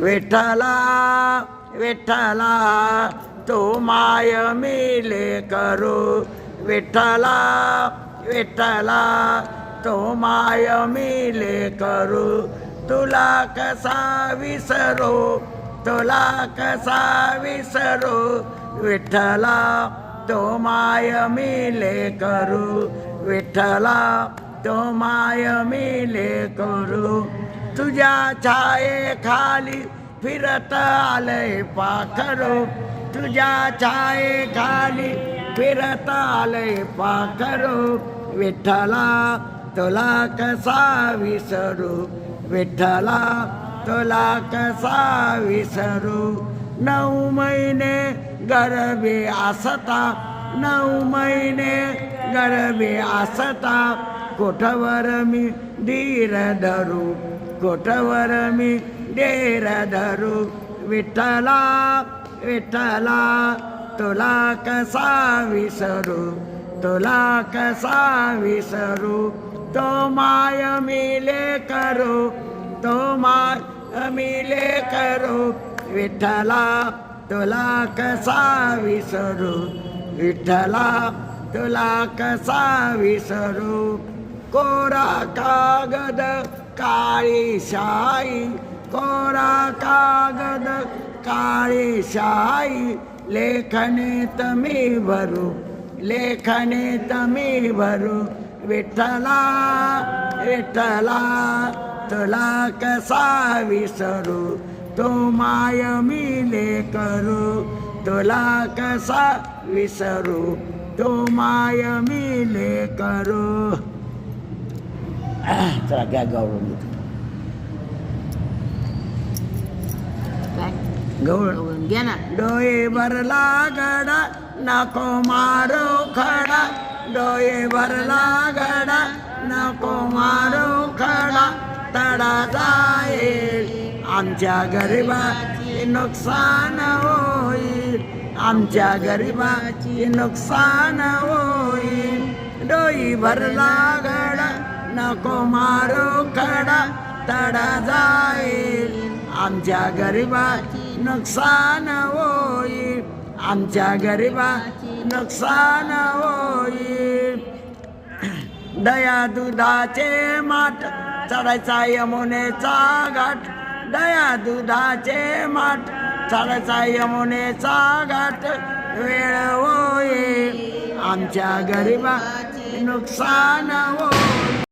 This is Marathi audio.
विठ्ठला विठ्ठला तो माय मिले करू विठ्ठला विठ्ठला तो माय मिले करू तुला कसा विसरू तुला कसा विसरू विठ्ठला तो माय मिले करू विठ्ठला तो माय मिले करू तुझ्या छाये खाली फिरत आलंय पाखरू तुझ्या छाये खाली फिरत आलंय पाखरू विठ्ठला तुला कसा विसरू विठ्ठला तुला कसा विसरू 9 महिने गर्भे असता 9 महिने गर्भे असता कोठवर मी धीर धरू कोठवर मी धीर धरू विठ्ठला विठ्ठला तुला कसा विसरू तुला कसा विसरू तो माय मिले करू तो माय मिले करू विठ्ठला तुला कसा विसरू विठ्ठला तुला कसा विसरू कोरा कागद काळी शाई कोरा कागद काळी शाई लेखनीत मी भरू लेखनीत मी भरू विठ्ठला विठ्ठला तुला कसा विसरू तो माय मिले करू तुला कसा विसरू तो माय मिले करू चला घ्या गौरव गौरव घ्या ना डोळे भरला गडा नको मारो खडा डोळे भरला गडा नको मारो खडा तडा जाईल आमच्या गरिबाची नुकसान होईल आमच्या गरिबाची नुकसान होईल डोई भरला गडा नको मारो खडा तडा जाईल आमच्या गरिबाची नुकसान होईल आमच्या गरिबाची नुकसान होईल दया दुधाचे माठ चढायचा यमुनेचा घाट दया दुधाचे माठ चढायचा यमुनेचा घाट वेळ होईल आमच्या गरिबाची नुकसान होईल